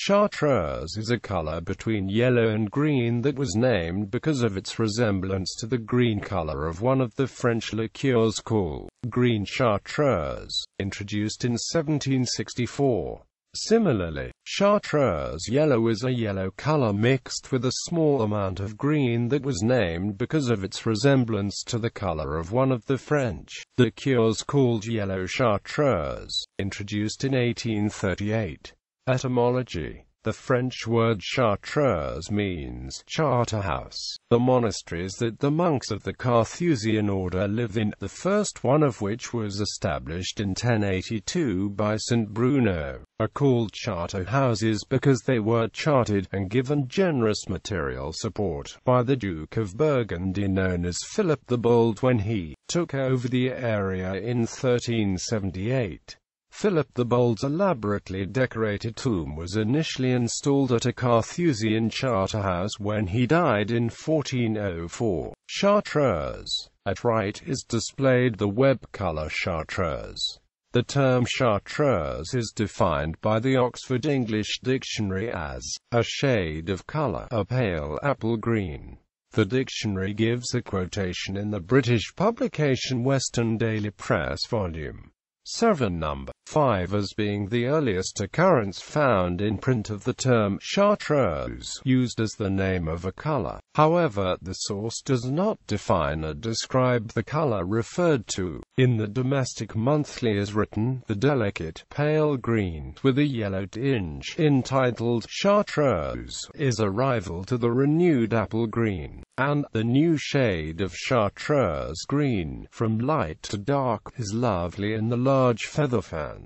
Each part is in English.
Chartreuse is a color between yellow and green that was named because of its resemblance to the green color of one of the French liqueurs called green Chartreuse, introduced in 1764. Similarly, Chartreuse yellow is a yellow color mixed with a small amount of green that was named because of its resemblance to the color of one of the French liqueurs called yellow Chartreuse, introduced in 1838. Etymology. The French word Chartreuse means Charterhouse. The monasteries that the monks of the Carthusian order live in, the first one of which was established in 1082 by St. Bruno, are called charter houses because they were chartered and given generous material support by the Duke of Burgundy known as Philip the Bold when he took over the area in 1378. Philip the Bold's elaborately decorated tomb was initially installed at a Carthusian charterhouse when he died in 1404. Chartreuse. At right is displayed the web color chartreuse. The term chartreuse is defined by the Oxford English Dictionary as a shade of color, a pale apple green. The dictionary gives a quotation in the British publication Western Daily Press Volume 7 Number 5 as being the earliest occurrence found in print of the term chartreuse used as the name of a color. However, the source does not define or describe the color referred to. In the Domestic Monthly is written, the delicate, pale green, with a yellow tinge, entitled Chartreuse, is a rival to the renewed apple green, and the new shade of chartreuse green, from light to dark, is lovely in the large feather fans.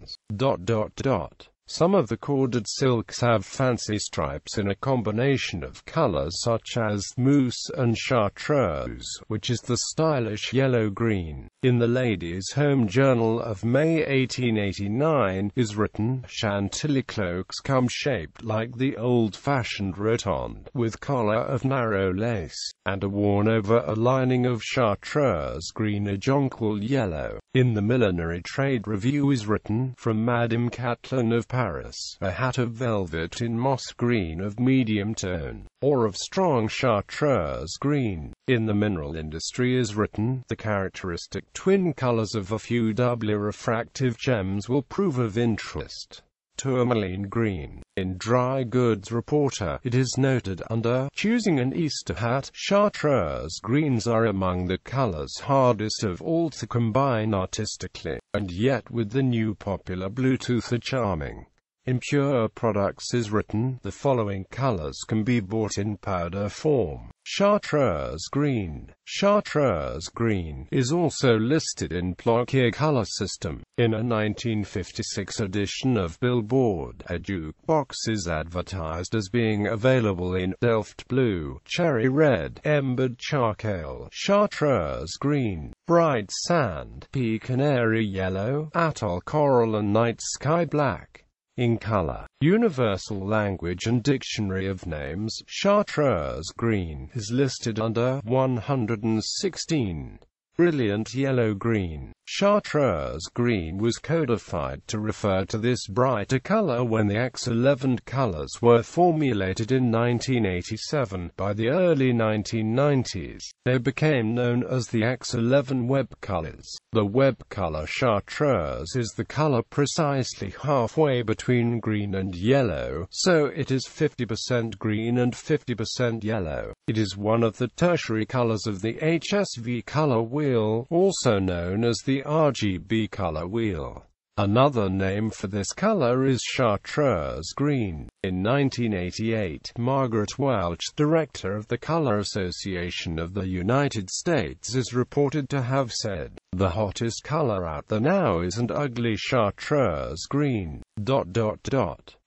Some of the corded silks have fancy stripes in a combination of colors such as mousse and chartreuse, which is the stylish yellow-green. In the Ladies' Home Journal of May 1889 is written, Chantilly cloaks come shaped like the old-fashioned rotonde, with collar of narrow lace, and are worn over a lining of chartreuse green or jonquil yellow. In the Millinery Trade Review is written, from Madame Catlin of Paris, a hat of velvet in moss green of medium tone, or of strong chartreuse green. In the Mineral Industry is written, the characteristic twin colors of a few doubly refractive gems will prove of interest. Tourmaline green. In Dry Goods Reporter, it is noted under choosing an Easter hat, chartreuse greens are among the colors hardest of all to combine artistically, and yet with the new popular Bluetooth are charming. In Pure Products is written, the following colors can be bought in powder form. Chartreuse green. Chartreuse green is also listed in Ploquier color system. In a 1956 edition of Billboard, a jukebox is advertised as being available in Delft blue, cherry red, embered charcoal, chartreuse green, bright sand, pea canary yellow, atoll coral and night sky black. In color. Universal Language and Dictionary of Names, chartreuse green is listed under 116. Brilliant yellow-green. Chartreuse green was codified to refer to this brighter color when the X11 colors were formulated in 1987. By the early 1990s, they became known as the X11 web colors. The web color chartreuse is the color precisely halfway between green and yellow, so it is 50% green and 50% yellow. It is one of the tertiary colors of the HSV color wheel, also known as the RGB color wheel. Another name for this color is chartreuse green. In 1988, Margaret Welch, director of the Color Association of the United States, is reported to have said, "The hottest color out there now isn't ugly chartreuse green.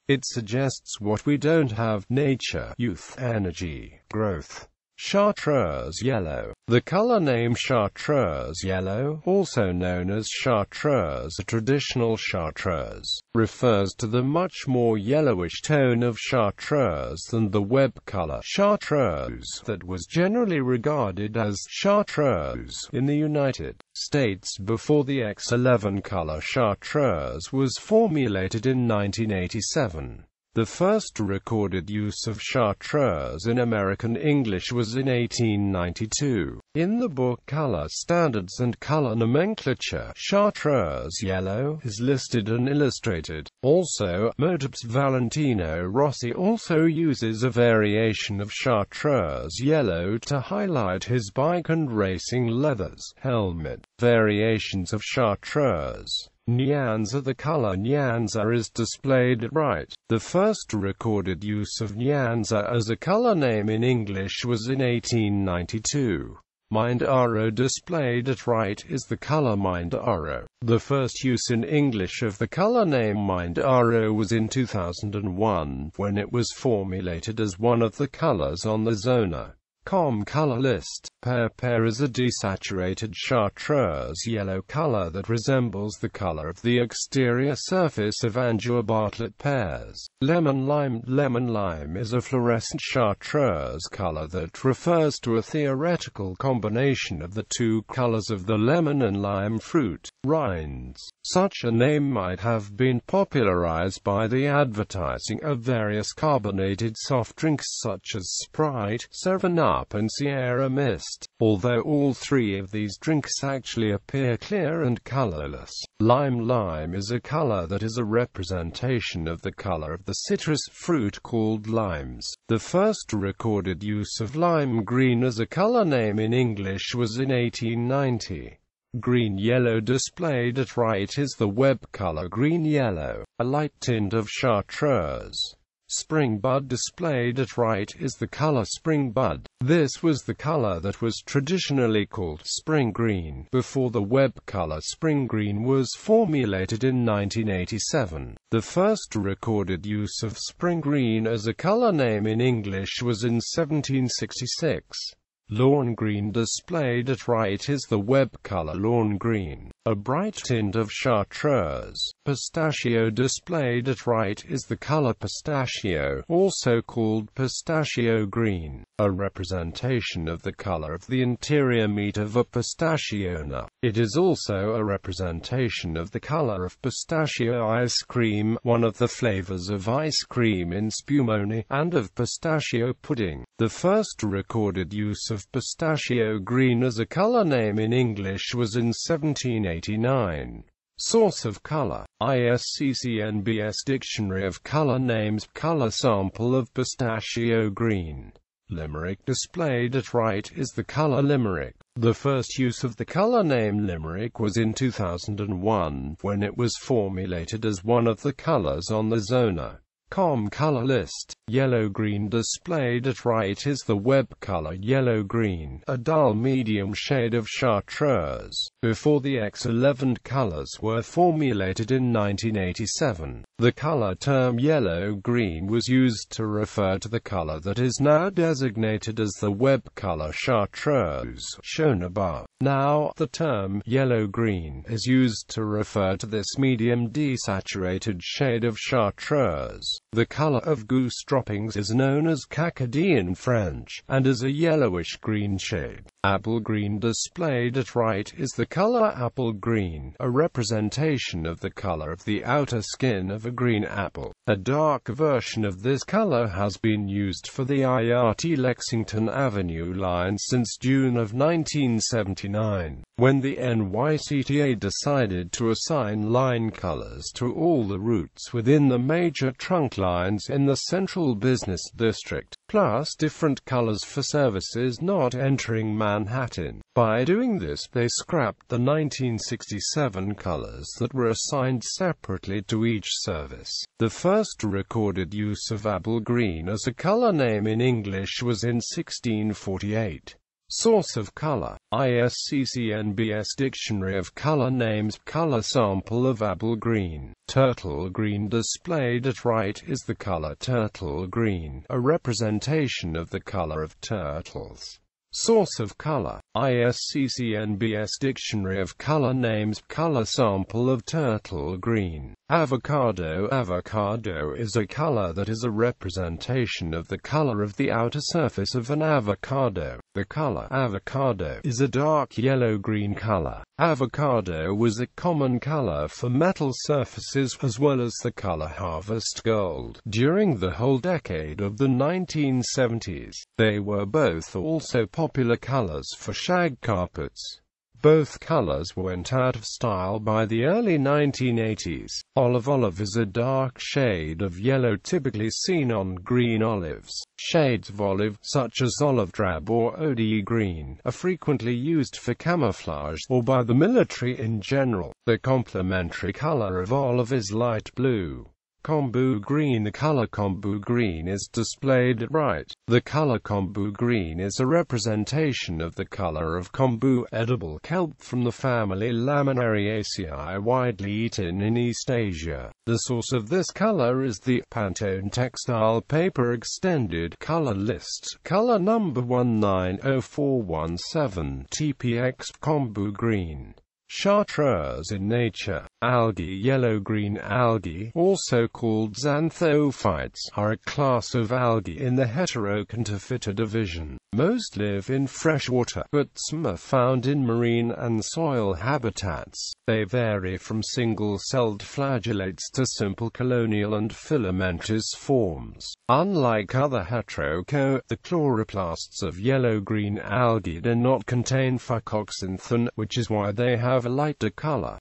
It suggests what we don't have: nature, youth, energy, growth." Chartreuse yellow. The color name chartreuse yellow, also known as chartreuse, a traditional chartreuse, refers to the much more yellowish tone of chartreuse than the web color chartreuse that was generally regarded as chartreuse in the United States before the X11 color chartreuse was formulated in 1987. The first recorded use of Chartreuse in American English was in 1892. In the book Color Standards and Color Nomenclature, Chartreuse yellow is listed and illustrated. Also, Modeb's Valentino Rossi also uses a variation of Chartreuse yellow to highlight his bike and racing leathers helmet. Variations of Chartreuse. Nyanza. The color Nyanza is displayed at right. The first recorded use of Nyanza as a color name in English was in 1892. Mind Aro displayed at right is the color Mind Aro. The first use in English of the color name Mind Aro was in 2001, when it was formulated as one of the colors on the Zona.com color list. Pear is a desaturated chartreuse yellow color that resembles the color of the exterior surface of Angua-Bartlett pears. Lemon lime is a fluorescent chartreuse color that refers to a theoretical combination of the two colors of the lemon and lime fruit rinds. Such a name might have been popularized by the advertising of various carbonated soft drinks such as Sprite, 7-Up and Sierra Mist. Although all three of these drinks actually appear clear and colorless. Lime is a color that is a representation of the color of the citrus fruit called limes. The first recorded use of lime green as a color name in English was in 1890. Green-yellow displayed at right is the web color green-yellow, a light tint of chartreuse. Spring bud displayed at right is the color spring bud. This was the color that was traditionally called spring green, before the web color spring green was formulated in 1987. The first recorded use of spring green as a color name in English was in 1766. Lawn green displayed at right is the web color lawn green, a bright tint of chartreuse. Pistachio displayed at right is the color pistachio, also called pistachio green, a representation of the color of the interior meat of a pistachio nut. It is also a representation of the color of pistachio ice cream, one of the flavors of ice cream in spumoni, and of pistachio pudding. The first recorded use of pistachio green as a color name in English was in 1789. Source of color. ISCCNBS Dictionary of Color Names. Color sample of pistachio green. Limerick displayed at right is the color limerick. The first use of the color name limerick was in 2001, when it was formulated as one of the colors on the Zona.com color list. Yellow-green displayed at right is the web color yellow-green, a dull medium shade of chartreuse. Before the X11 colors were formulated in 1987, the color term yellow-green was used to refer to the color that is now designated as the web color chartreuse, shown above. Now, the term yellow-green is used to refer to this medium desaturated shade of chartreuse. The color of goose droppings is known as cacadie in French, and is a yellowish-green shade. Apple green displayed at right is the color apple green, a representation of the color of the outer skin of a green apple. A dark version of this color has been used for the IRT Lexington Avenue line since June of 1979, when the NYCTA decided to assign line colors to all the routes within the major trunk lines in the Central Business District, plus different colors for services not entering Manhattan. By doing this, they scrapped the 1967 colors that were assigned separately to each service. The first recorded use of apple green as a color name in English was in 1648. Source of color. ISCCNBS Dictionary of Color Names. Color sample of apple green. Turtle green displayed at right is the color turtle green, a representation of the color of turtles. Source of color. ISCCNBS Dictionary of Color Names. Color sample of turtle green. Avocado. Avocado is a color that is a representation of the color of the outer surface of an avocado. The color avocado is a dark yellow-green color. Avocado was a common color for metal surfaces as well as the color harvest gold. During the whole decade of the 1970s, they were both also popular colors for shag carpets. Both colors went out of style by the early 1980s. Olive is a dark shade of yellow typically seen on green olives. Shades of olive, such as olive drab or ODE green, are frequently used for camouflage or by the military in general. The complementary color of olive is light blue. Kombu green. The color kombu green is displayed at right. The color kombu green is a representation of the color of kombu, edible kelp from the family Laminariaceae, widely eaten in East Asia. The source of this color is the Pantone Textile Paper Extended Color List, color number 190417, TPX kombu green. Chartreuse. In nature, algae. Yellow-green algae, also called xanthophytes, are a class of algae in the Heteroconophyta division. Most live in freshwater, but some are found in marine and soil habitats. They vary from single-celled flagellates to simple colonial and filamentous forms. Unlike other the chloroplasts of yellow-green algae do not contain phycoxanthin, which is why they have a lighter color.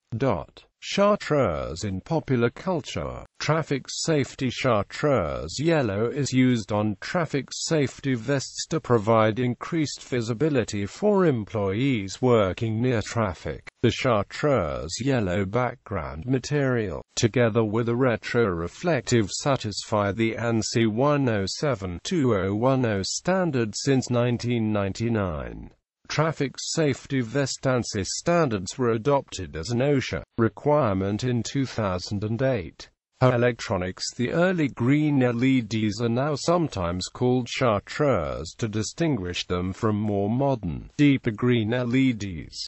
Chartreuse. In popular culture, traffic safety. Chartreuse yellow is used on traffic safety vests to provide increased visibility for employees working near traffic. The chartreuse yellow background material, together with a retro-reflective, satisfy the ANSI 107-2010 standard since 1999. Traffic safety vest ANSI standards were adopted as an OSHA requirement in 2008. Electronics. The early green LEDs are now sometimes called chartreuse to distinguish them from more modern, deeper green LEDs.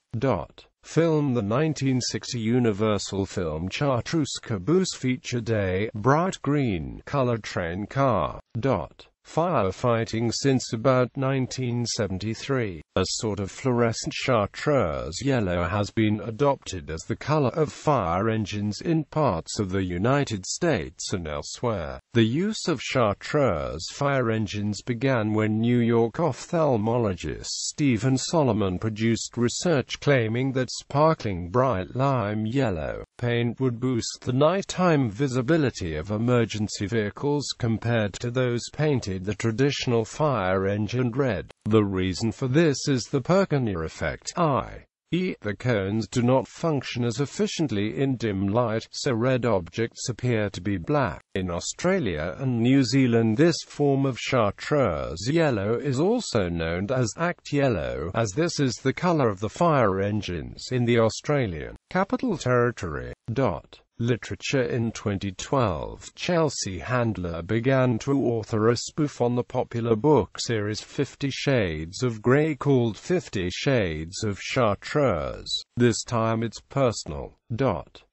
Film. The 1960 Universal film Chartreuse caboose featured a bright green colored train car. Firefighting. Since about 1973, a sort of fluorescent chartreuse yellow has been adopted as the color of fire engines in parts of the United States and elsewhere. The use of chartreuse fire engines began when New York ophthalmologist Stephen Solomon produced research claiming that sparkling bright lime yellow paint would boost the nighttime visibility of emergency vehicles compared to those painted the traditional fire engine red. The reason for this is the Perkiner effect, i.e., the cones do not function as efficiently in dim light, so red objects appear to be black. In Australia and New Zealand, this form of chartreuse yellow is also known as act yellow, as this is the colour of the fire engines in the Australian Capital Territory. Literature. In 2012, Chelsea Handler began to author a spoof on the popular book series 50 Shades of Grey called 50 Shades of Chartreuse. This time it's personal.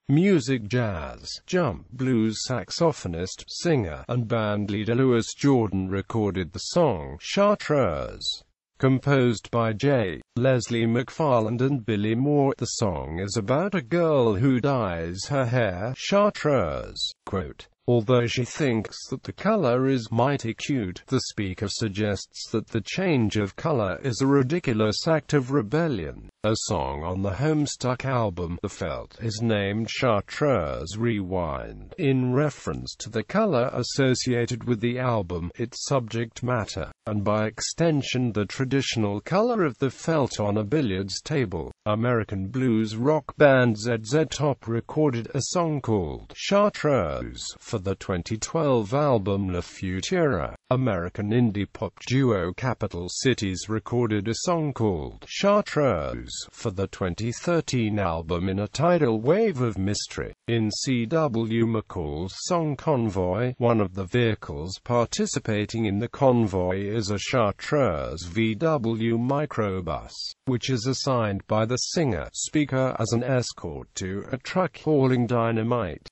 Music. Jazz, jump blues saxophonist, singer, and bandleader Louis Jordan recorded the song Chartreuse. Composed by J. Leslie McFarland and Billy Moore, the song is about a girl who dyes her hair chartreuse. Quote, although she thinks that the color is mighty cute, the speaker suggests that the change of color is a ridiculous act of rebellion. A song on the Homestuck album, The Felt, is named Chartreuse Rewind, in reference to the color associated with the album, its subject matter, and by extension the traditional color of the felt on a billiards table. American blues rock band ZZ Top recorded a song called Chartreuse for the 2012 album La Futura. American indie pop duo Capital Cities recorded a song called Chartreuse for the 2013 album in a tidal wave of mystery. In C.W. McCall's song Convoy, one of the vehicles participating in the convoy is a Chartreuse VW microbus, which is assigned by the singer-speaker as an escort to a truck hauling dynamite.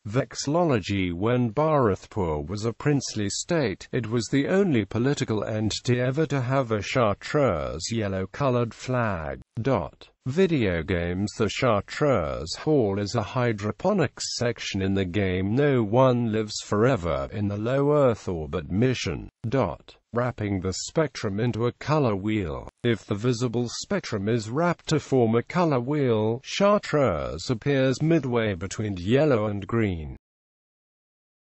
Vexillology. When Bharatpur was a princely state, it was the only political entity ever to have a Chartreuse yellow-colored flag. Video games. The Chartreuse Hall is a hydroponics section in the game No One Lives Forever in the Low Earth Orbit mission. Wrapping the spectrum into a color wheel. If the visible spectrum is wrapped to form a color wheel, Chartreuse appears midway between yellow and green.